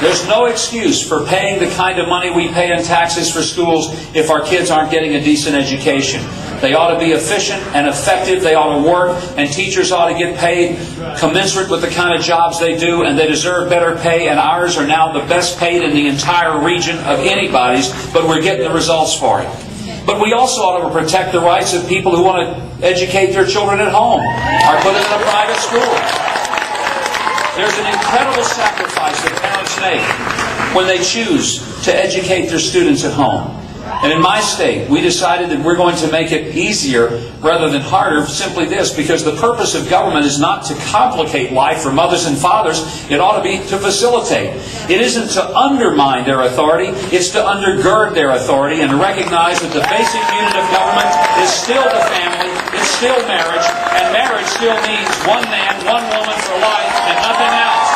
There's no excuse for paying the kind of money we pay in taxes for schools if our kids aren't getting a decent education. They ought to be efficient and effective. They ought to work, and teachers ought to get paid commensurate with the kind of jobs they do, and they deserve better pay, and ours are now the best paid in the entire region of anybody's, but we're getting the results for it. But we also ought to protect the rights of people who want to educate their children at home or put them in a private school. There's an incredible sacrifice that parents make when they choose to educate their students at home. And in my state, we decided that we're going to make it easier rather than harder, simply this, because the purpose of government is not to complicate life for mothers and fathers. It ought to be to facilitate. It isn't to undermine their authority. It's to undergird their authority and to recognize that the basic unit of government is still the family, it's still marriage, and marriage still means one man, one woman for life, and nothing else.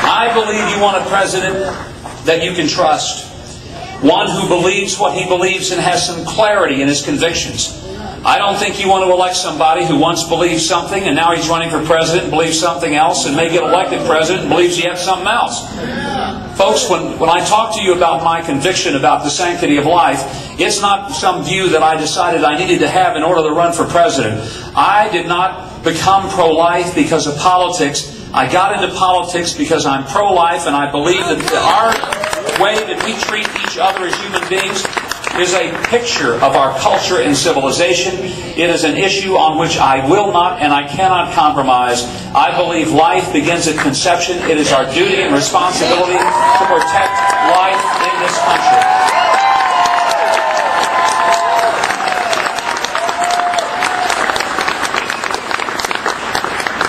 I believe you want a president that you can trust. One who believes what he believes and has some clarity in his convictions. I don't think you want to elect somebody who once believed something and now he's running for president and believes something else and may get elected president and believes yet something else. Folks, when I talk to you about my conviction about the sanctity of life, it's not some view that I decided I needed to have in order to run for president. I did not become pro-life because of politics. I got into politics because I'm pro-life, and I believe that our way that we treat each other as human beings is a picture of our culture and civilization. It is an issue on which I will not and I cannot compromise. I believe life begins at conception. It is our duty and responsibility to protect life in this country.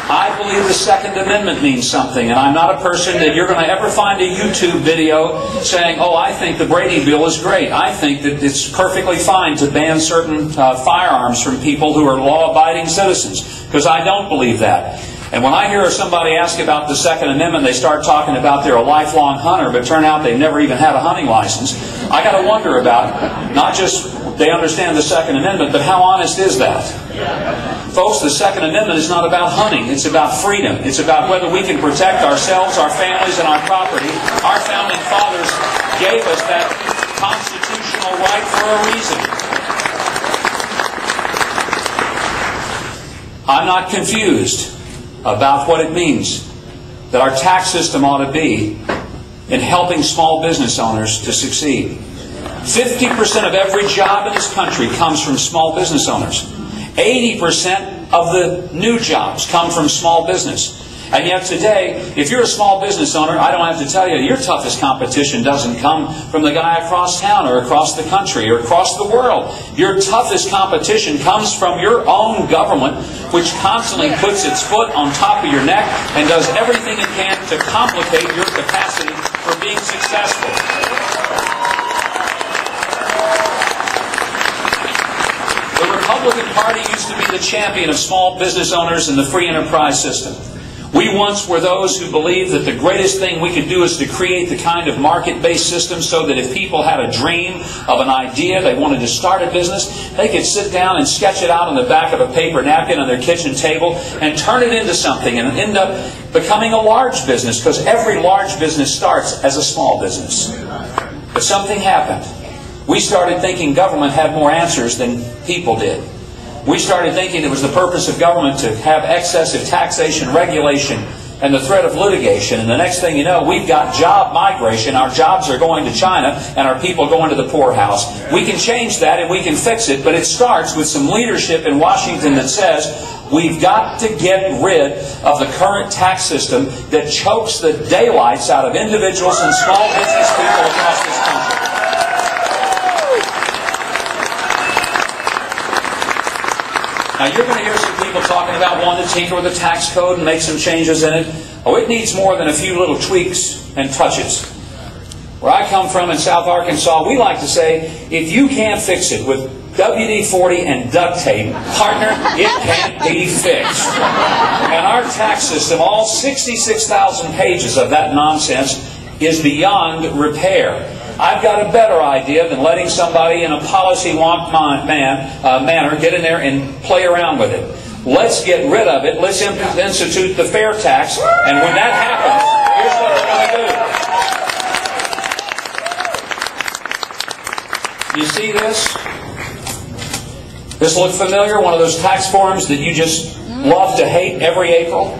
I believe the Second Amendment means something, and I'm not a person that you're going to ever find a YouTube video saying, oh, I think the Brady Bill is great. I think that it's perfectly fine to ban certain firearms from people who are law-abiding citizens, because I don't believe that. And when I hear somebody ask about the Second Amendment, they start talking about they're a lifelong hunter, but turn out they've never even had a hunting license. I got to wonder about, not just they understand the Second Amendment, but how honest is that? Folks, the Second Amendment is not about hunting. It's about freedom. It's about whether we can protect ourselves, our families, and our property. Our founding fathers gave us that constitutional right for a reason. I'm not confused about what it means that our tax system ought to be in helping small business owners to succeed. 50% of every job in this country comes from small business owners. 80% of the new jobs come from small business. And yet today, if you're a small business owner, I don't have to tell you, your toughest competition doesn't come from the guy across town or across the country or across the world. Your toughest competition comes from your own government, which constantly puts its foot on top of your neck and does everything it can to complicate your capacity for being successful. The Republican Party used to be the champion of small business owners and the free enterprise system. We once were those who believed that the greatest thing we could do is to create the kind of market-based system so that if people had a dream of an idea, they wanted to start a business, they could sit down and sketch it out on the back of a paper napkin on their kitchen table and turn it into something and end up becoming a large business, because every large business starts as a small business. But something happened. We started thinking government had more answers than people did. We started thinking it was the purpose of government to have excessive taxation, regulation, and the threat of litigation. And the next thing you know, we've got job migration. Our jobs are going to China, and our people going to the poorhouse. We can change that, and we can fix it, but it starts with some leadership in Washington that says we've got to get rid of the current tax system that chokes the daylights out of individuals and small business people across this country. Now, you're going to hear some people talking about wanting to tinker with the tax code and make some changes in it. Oh, it needs more than a few little tweaks and touches. Where I come from in South Arkansas, we like to say, if you can't fix it with WD-40 and duct tape, partner, it can't be fixed. And our tax system, all 66,000 pages of that nonsense, is beyond repair. I've got a better idea than letting somebody in a policy-wonk manner get in there and play around with it. Let's get rid of it. Let's institute the fair tax. And when that happens, here's what we're going to do. You see this? This look familiar? One of those tax forms that you just love to hate every April?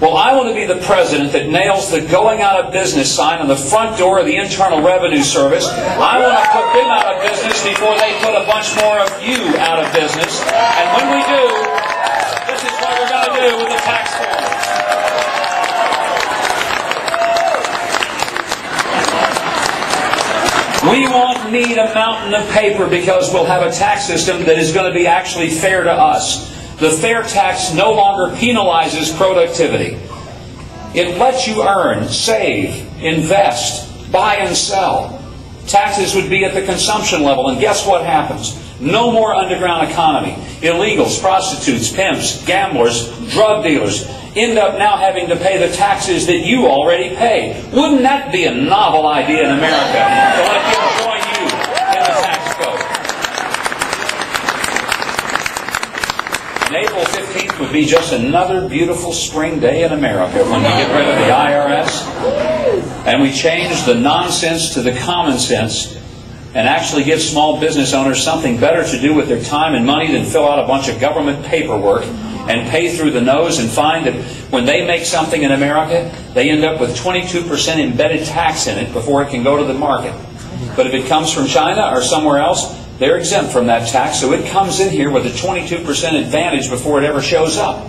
Well, I want to be the president that nails the going out of business sign on the front door of the Internal Revenue Service. I want to put them out of business before they put a bunch more of you out of business. And when we do, this is what we're going to do with the tax form. We won't need a mountain of paper because we'll have a tax system that is going to be actually fair to us. The fair tax no longer penalizes productivity. It lets you earn, save, invest, buy and sell. Taxes would be at the consumption level, and guess what happens? No more underground economy. Illegals, prostitutes, pimps, gamblers, drug dealers end up now having to pay the taxes that you already pay. Wouldn't that be a novel idea in America to let people join you in the tax code? And April 15th would be just another beautiful spring day in America when we get rid of the IRS and we change the nonsense to the common sense and actually give small business owners something better to do with their time and money than fill out a bunch of government paperwork and pay through the nose and find that when they make something in America, they end up with 22% embedded tax in it before it can go to the market. But if it comes from China or somewhere else, they're exempt from that tax, so it comes in here with a 22% advantage before it ever shows up.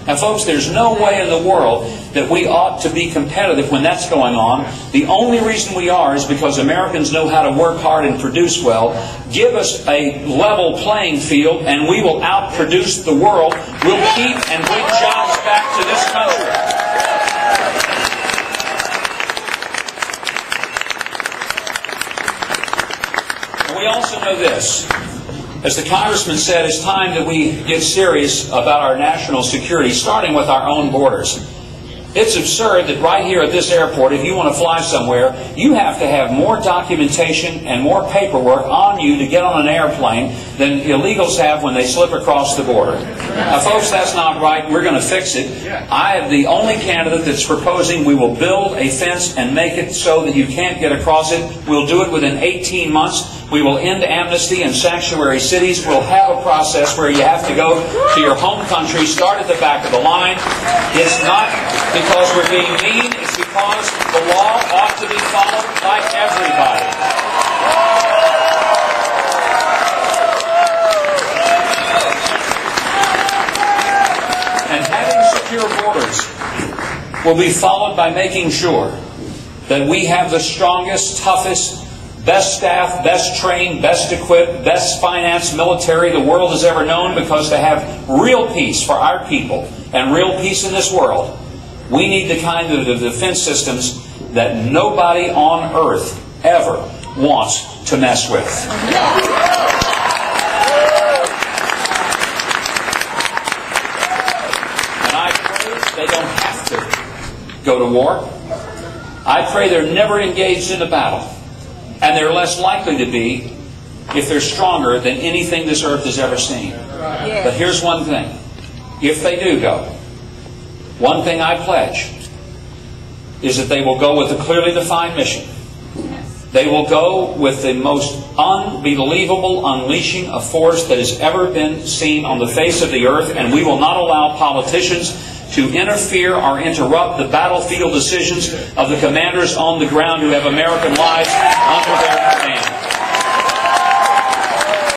Now, folks, there's no way in the world that we ought to be competitive when that's going on. The only reason we are is because Americans know how to work hard and produce well. Give us a level playing field, and we will outproduce the world. We'll keep and bring jobs back to this country. And we also know this. As the Congressman said, it's time that we get serious about our national security, starting with our own borders. It's absurd that right here at this airport, if you want to fly somewhere, you have to have more documentation and more paperwork on you to get on an airplane than illegals have when they slip across the border. Now, folks, that's not right. We're going to fix it. I am the only candidate that's proposing we will build a fence and make it so that you can't get across it. We'll do it within 18 months. We will end amnesty in sanctuary cities. We'll have a process where you have to go to your home country, start at the back of the line. It's not because we're being mean. It's because the law ought to be followed by everybody. And having secure borders will be followed by making sure that we have the strongest, toughest, best staff, best trained, best equipped, best financed military the world has ever known, because to have real peace for our people and real peace in this world, we need the kind of defense systems that nobody on earth ever wants to mess with. And I pray they don't have to go to war. I pray they're never engaged in a battle. And they're less likely to be if they're stronger than anything this earth has ever seen. Yes. But here's one thing. If they do go, one thing I pledge is that they will go with a clearly defined mission. They will go with the most unbelievable unleashing of force that has ever been seen on the face of the earth, and we will not allow politicians to interfere or interrupt the battlefield decisions of the commanders on the ground who have American lives under their command.